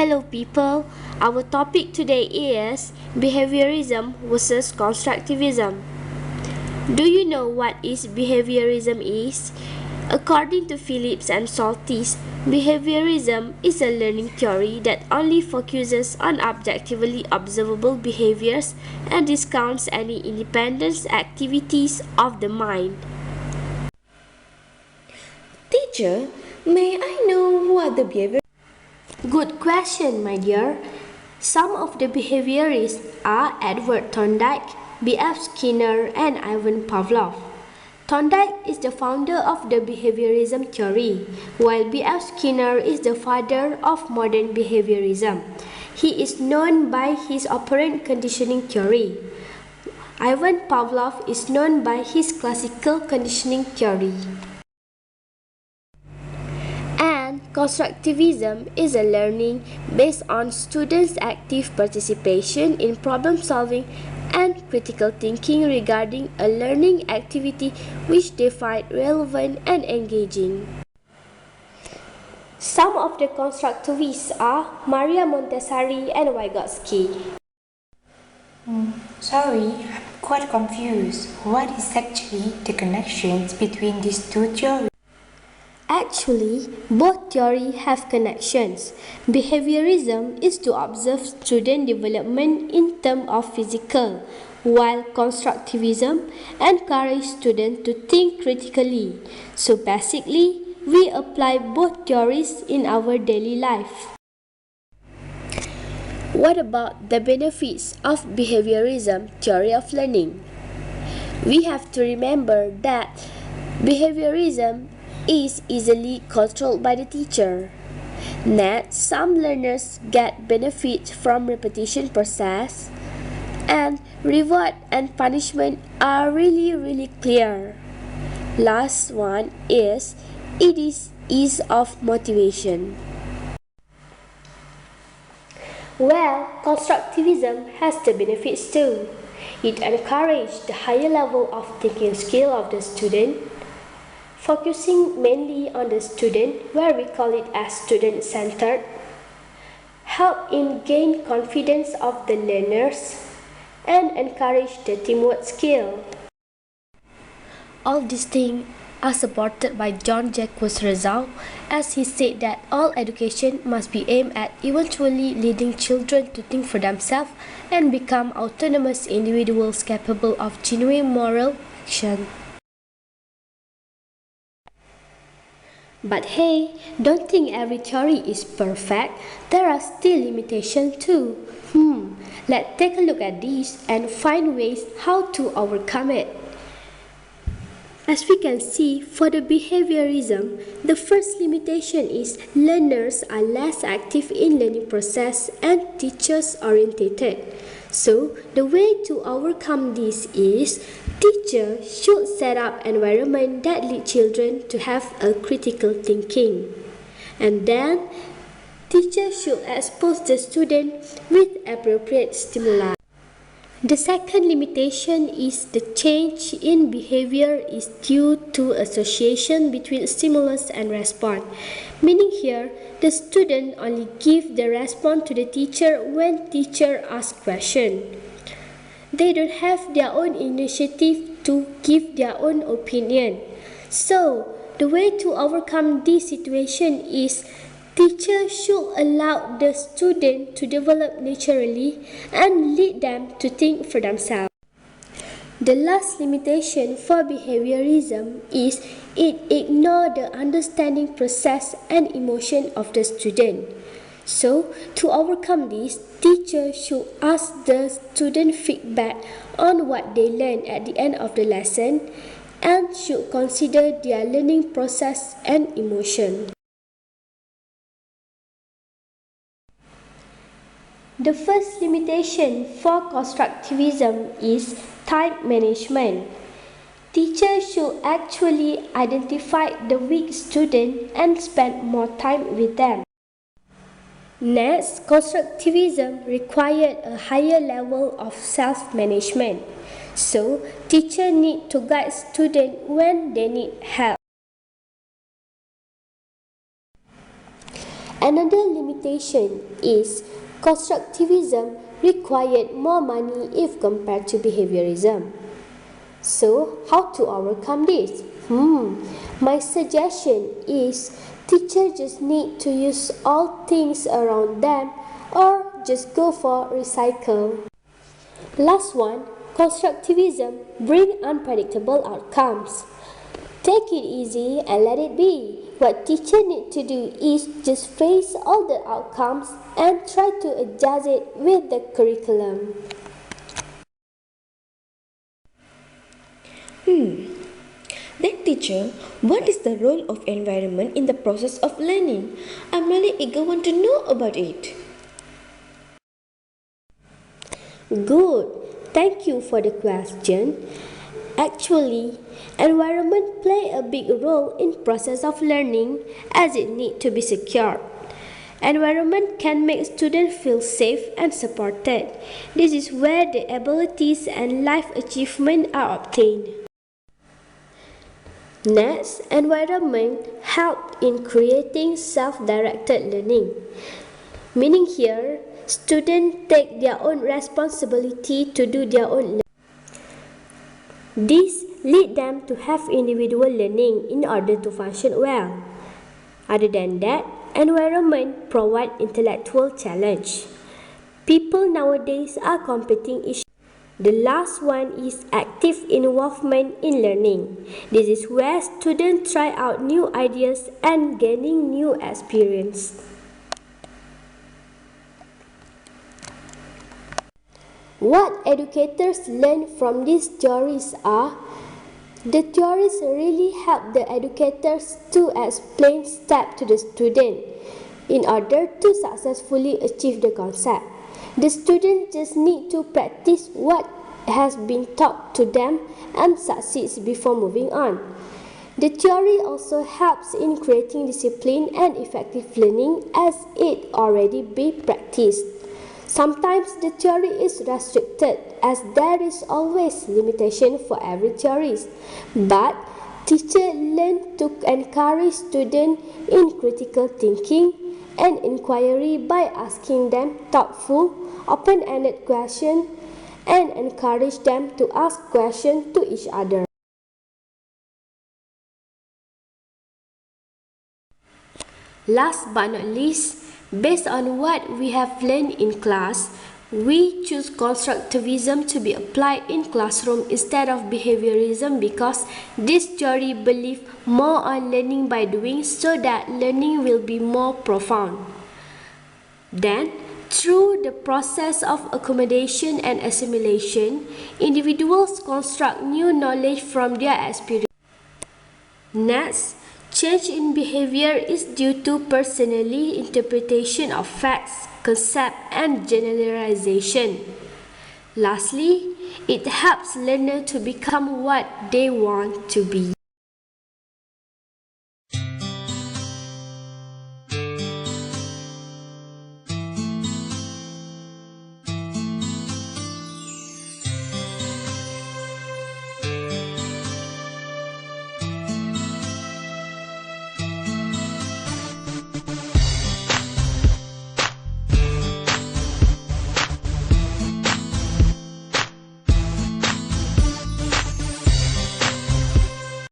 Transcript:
Hello people, our topic today is Behaviorism versus Constructivism. Do you know what behaviorism is? According to Phillips and Saltis, behaviorism is a learning theory that only focuses on objectively observable behaviors and discounts any independent activities of the mind. Teacher, may I know what the behavior? Good question, my dear. Some of the behaviorists are Edward Thorndike, B.F. Skinner, and Ivan Pavlov. Thorndike is the founder of the behaviorism theory, while B.F. Skinner is the father of modern behaviorism. He is known by his operant conditioning theory. Ivan Pavlov is known by his classical conditioning theory. Constructivism is a learning based on students' active participation in problem solving and critical thinking regarding a learning activity which they find relevant and engaging. Some of the constructivists are Maria Montessori and Vygotsky. Sorry, I'm quite confused. What is actually the connections between these two theories? Actually, both theories have connections. Behaviorism is to observe student development in terms of physical, while constructivism encourages students to think critically. So basically, we apply both theories in our daily life. What about the benefits of behaviorism theory of learning? We have to remember that behaviorism is easily controlled by the teacher. Next, some learners get benefit from repetition process, and reward and punishment are really clear. Last one is ease of motivation. Well, constructivism has the benefits too. It encourages the higher level of thinking skill of the student, focusing mainly on the student, where we call it as student-centered, help in gain confidence of the learners, and encourage the teamwork skill. All these things are supported by John Jacques Rousseau, as he said that all education must be aimed at eventually leading children to think for themselves and become autonomous individuals capable of genuine moral action. But hey, don't think every theory is perfect. There are still limitations too. Let's take a look at these and find ways how to overcome it. As we can see, for the behaviorism, the first limitation is learners are less active in learning process and teachers orientated. So, the way to overcome this is teachers should set up environment that lead children to have a critical thinking. And then, teachers should expose the student with appropriate stimuli. The second limitation is the change in behavior is due to association between stimulus and response. Meaning here, the student only give the response to the teacher when teacher asks question. They don't have their own initiative to give their own opinion. So, the way to overcome this situation is teacher should allow the student to develop naturally and lead them to think for themselves. The last limitation for behaviorism is it ignores the understanding process and emotion of the student. So, to overcome this, teacher should ask the student feedback on what they learned at the end of the lesson and should consider their learning process and emotion. The first limitation for constructivism is time management. Teachers should actually identify the weak student and spend more time with them. Next, constructivism required a higher level of self-management. So, teachers need to guide students when they need help. Another limitation is constructivism required more money if compared to behaviorism. So, how to overcome this? My suggestion is teachers just need to use all things around them or just go for recycle. Last one, constructivism bring unpredictable outcomes. Take it easy and let it be. What teachers need to do is just face all the outcomes and try to adjust it with the curriculum. Then teacher, what is the role of environment in the process of learning? I'm really eager want to know about it. Good. Thank you for the question. Actually, environment play a big role in process of learning as it need to be secured. Environment can make students feel safe and supported. This is where the abilities and life achievement are obtained. Next, environment help in creating self-directed learning. Meaning here, students take their own responsibility to do their own learning. This leads them to have individual learning in order to function well. Other than that, environment provides intellectual challenge. People nowadays are competing each other. The last one is active involvement in learning. This is where students try out new ideas and gaining new experience. What educators learn from these theories are: the theories really help the educators to explain steps to the student in order to successfully achieve the concept. The students just need to practice what has been taught to them and succeeds before moving on. The theory also helps in creating discipline and effective learning as it already be practiced. Sometimes the theory is restricted as there is always limitation for every theory, but teachers learn to encourage students in critical thinking and inquiry by asking them thoughtful, open-ended questions and encourage them to ask questions to each other. Last but not least, based on what we have learned in class, we choose constructivism to be applied in classroom instead of behaviorism because this theory believes more on learning by doing so that learning will be more profound. Then, through the process of accommodation and assimilation, individuals construct new knowledge from their experience. Next, change in behavior is due to personally interpretation of facts, concept, and generalization. Lastly, it helps learners to become what they want to be.